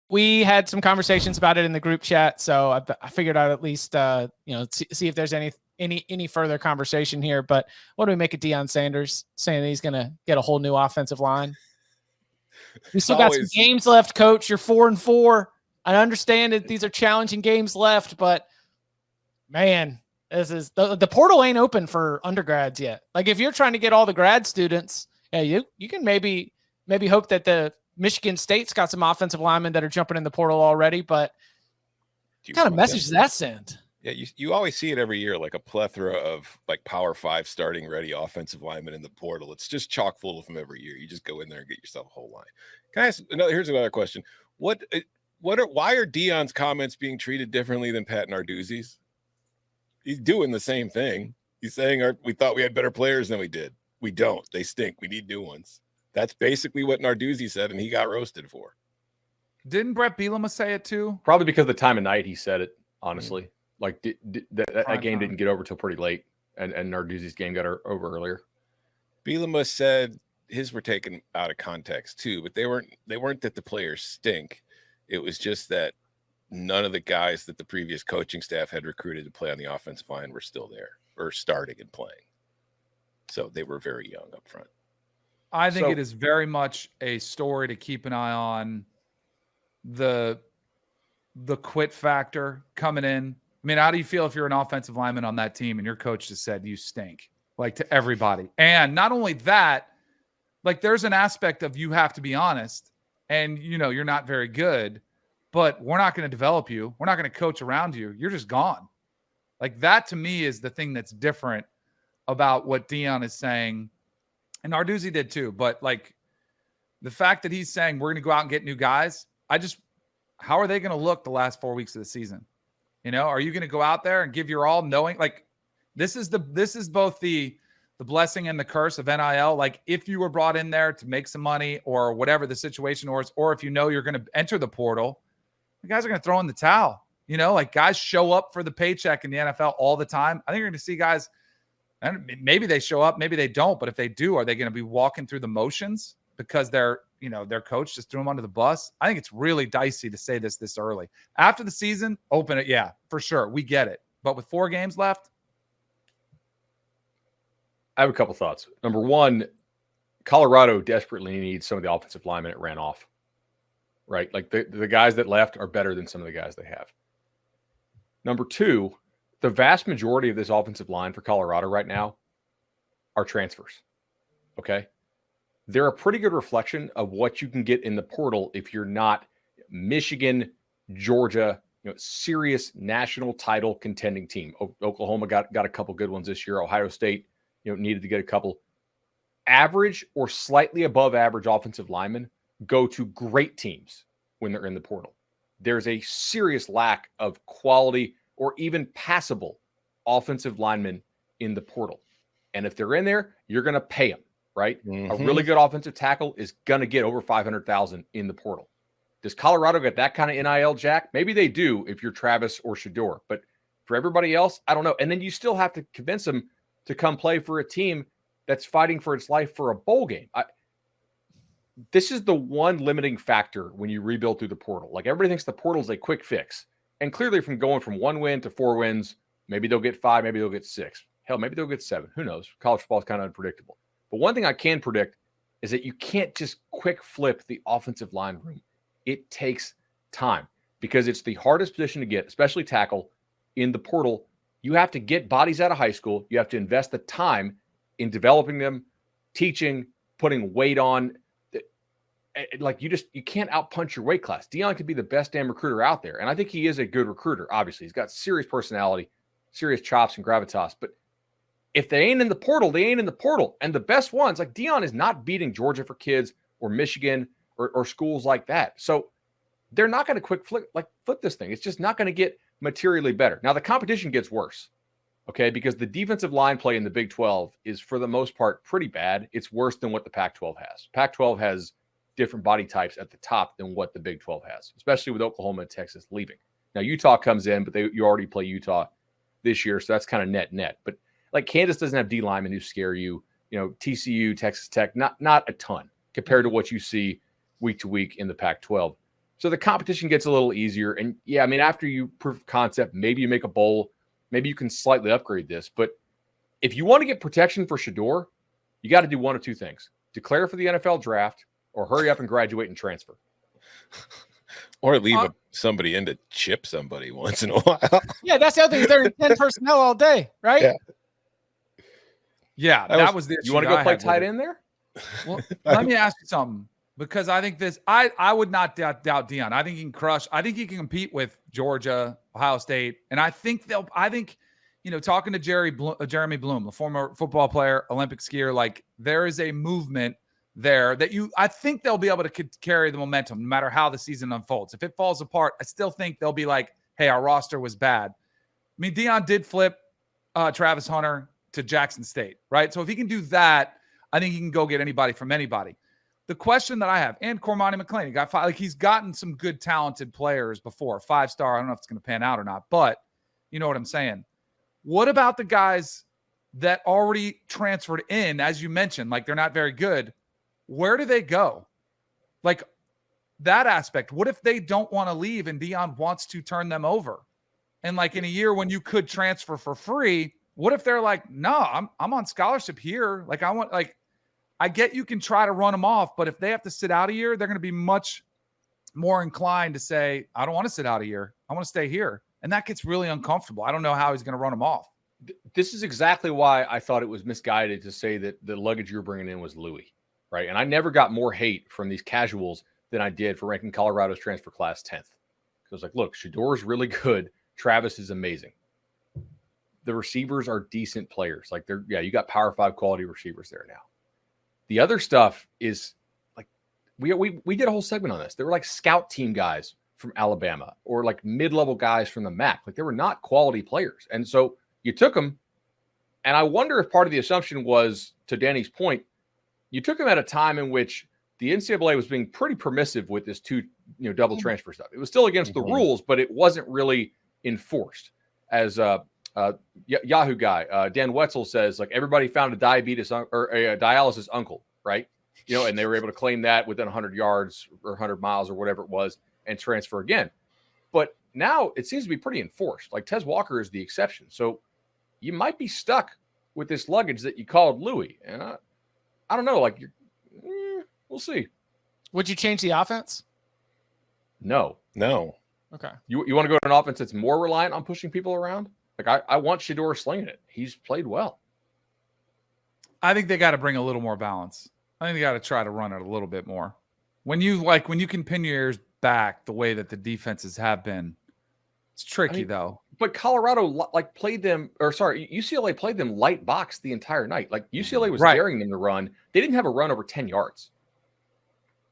we had some conversations about it in the group chat, so I figured I'd at least see if there's any further conversation here. But what do we make of Deion Sanders saying that he's going to get a whole new offensive line? We still got some games left, Coach. You're 4-4. I understand that these are challenging games left, but man, this is the portal ain't open for undergrads yet. Like if you're trying to get all the grad students, yeah, you can maybe hope that the Michigan State's got some offensive linemen that are jumping in the portal already, but what kind of message does that send? Yeah, you always see it every year, like a plethora of like Power 5 starting ready offensive linemen in the portal. It's just chock full of them every year. You just go in there and get yourself a whole line. Can I ask here's another question. Why are Deion's comments being treated differently than Pat Narduzzi's? He's doing the same thing. He's saying we thought we had better players than we did. We don't. They stink. We need new ones. That's basically what Narduzzi said, and he got roasted for. Didn't Brett Bielema say it too? Probably because of the time of night he said it, honestly. Mm-hmm. Like that game didn't get over till pretty late, and Narduzzi's game got over earlier. Bielema said his were taken out of context too, but they weren't that the players stink. It was just that none of the guys that the previous coaching staff had recruited to play on the offensive line were still there or starting and playing. So they were very young up front. I think it is very much a story to keep an eye on. The quit factor coming in. I mean, how do you feel if you're an offensive lineman on that team and your coach just said you stink, like to everybody? And not only that, like there's an aspect of you have to be honest and, you're not very good, but we're not going to develop you. We're not going to coach around you. You're just gone. Like that to me is the thing that's different about what Deion is saying. And Narduzzi did too. But like the fact that he's saying we're going to go out and get new guys, how are they going to look the last 4 weeks of the season? Are you going to go out there and give your all knowing like this is both the blessing and the curse of NIL. Like if you were brought in there to make some money or whatever the situation was, or if you're going to enter the portal, the guys are going to throw in the towel. Like guys show up for the paycheck in the NFL all the time. I think you're going to see guys, and maybe they show up, maybe they don't. But if they do, are they going to be walking through the motions because their coach just threw them under the bus? I think it's really dicey to say this early. After the season, open it. Yeah, for sure. We get it. But with 4 games left. I have a couple thoughts. Number one, Colorado desperately needs some of the offensive linemen it ran off. Right? Like the guys that left are better than some of the guys they have. Number two, the vast majority of this offensive line for Colorado right now are transfers. Okay? They're a pretty good reflection of what you can get in the portal if you're not Michigan, Georgia, serious national title contending team. Oklahoma got a couple good ones this year. Ohio State, needed to get a couple. Average or slightly above average offensive linemen go to great teams when they're in the portal. There's a serious lack of quality or even passable offensive linemen in the portal. And if they're in there, you're going to pay them. Right? Mm-hmm. A really good offensive tackle is going to get over $500,000 in the portal. Does Colorado get that kind of NIL, Jack? Maybe they do if you're Travis or Shedeur. But for everybody else, I don't know. And then you still have to convince them to come play for a team that's fighting for its life for a bowl game. This is the one limiting factor when you rebuild through the portal. Like everybody thinks the portal is a quick fix. And clearly from going from 1 win to 4 wins, maybe they'll get 5, maybe they'll get 6. Hell, maybe they'll get 7. Who knows? College football is kind of unpredictable. But one thing I can predict is that you can't just quick flip the offensive line room. It takes time because it's the hardest position to get, especially tackle in the portal. You have to get bodies out of high school. You have to invest the time in developing them, teaching, putting weight on. Like you can't outpunch your weight class. Deion could be the best damn recruiter out there. And I think he is a good recruiter. Obviously, he's got serious personality, serious chops and gravitas, but if they ain't in the portal, they ain't in the portal. And the best ones, like Deion is not beating Georgia for Kids or Michigan or schools like that. So they're not going to flip this thing. It's just not going to get materially better. Now the competition gets worse, okay? Because the defensive line play in the Big 12 is for the most part pretty bad. It's worse than what the Pac-12 has. Pac-12 has different body types at the top than what the Big 12 has, especially with Oklahoma and Texas leaving. Now Utah comes in, but you already play Utah this year, so that's kind of net. But like Kansas doesn't have D linemen who scare you. TCU, Texas Tech, not a ton compared to what you see week to week in the Pac-12. So the competition gets a little easier. And yeah, I mean, after you prove of concept, maybe you make a bowl, maybe you can slightly upgrade this. But if you want to get protection for Shedeur, you got to do one of two things: declare for the NFL draft or hurry up and graduate and transfer. Or leave somebody in to chip somebody once in a while. Yeah, that's the other thing. They're in 10 personnel all day, right? Yeah. Yeah, that was the issue. You want to go play tight end there? Well, let me ask you something, because I think this. I would not doubt Deion. I think he can crush. I think he can compete with Georgia, Ohio State, and I think talking to Jeremy Bloom, the former football player, Olympic skier, like there is a movement there that I think they'll be able to carry the momentum no matter how the season unfolds. If it falls apart, I still think they'll be like, hey, our roster was bad. I mean, Deion did flip Travis Hunter to Jackson State, right? So if he can do that, I think he can go get anybody from anybody. The question that I have, and Cormani McClain, he's gotten some good, talented players before, 5-star. I don't know if it's going to pan out or not, but you know what I'm saying. What about the guys that already transferred in, as you mentioned, like they're not very good? Where do they go? Like that aspect. What if they don't want to leave and Deion wants to turn them over? And like in a year when you could transfer for free, what if they're like, no, I'm on scholarship here. Like I get you can try to run them off, but if they have to sit out a year, they're going to be much more inclined to say, I don't want to sit out a year. I want to stay here. And that gets really uncomfortable. I don't know how he's going to run them off. This is exactly why I thought it was misguided to say that the luggage you're bringing in was Louis, right? And I never got more hate from these casuals than I did for ranking Colorado's transfer class 10th. Because I was like, look, Shedeur is really good. Travis is amazing. The receivers are decent players. Like you got Power 5 quality receivers there now. The other stuff is like we did a whole segment on this. There were like scout team guys from Alabama or like mid-level guys from the MAC. Like they were not quality players. And so you took them. And I wonder if part of the assumption was, to Danny's point, you took them at a time in which the NCAA was being pretty permissive with this double transfer stuff. It was still against the rules, but it wasn't really enforced. As Yahoo guy Dan Wetzel says, like everybody found a dialysis uncle, right? And they were able to claim that within 100 yards or 100 miles or whatever it was and transfer again. But now it seems to be pretty enforced. Like Tez Walker is the exception. So you might be stuck with this luggage that you called Louis. And I don't know, like we'll see. Would you change the offense? No. Okay. You want to go to an offense that's more reliant on pushing people around? Like I want Shedeur slinging it. He's played well. I think they got to bring a little more balance. I think they got to try to run it a little bit more. When you can pin your ears back the way that the defenses have been, it's tricky though. But Colorado played them, UCLA played them light box the entire night. Like UCLA was daring them to run. They didn't have a run over 10 yards.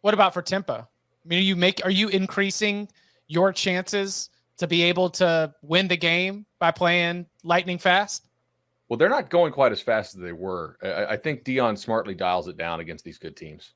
What about for tempo? I mean, are you increasing your chances to be able to win the game by playing lightning fast? Well, they're not going quite as fast as they were. I think Deion smartly dials it down against these good teams.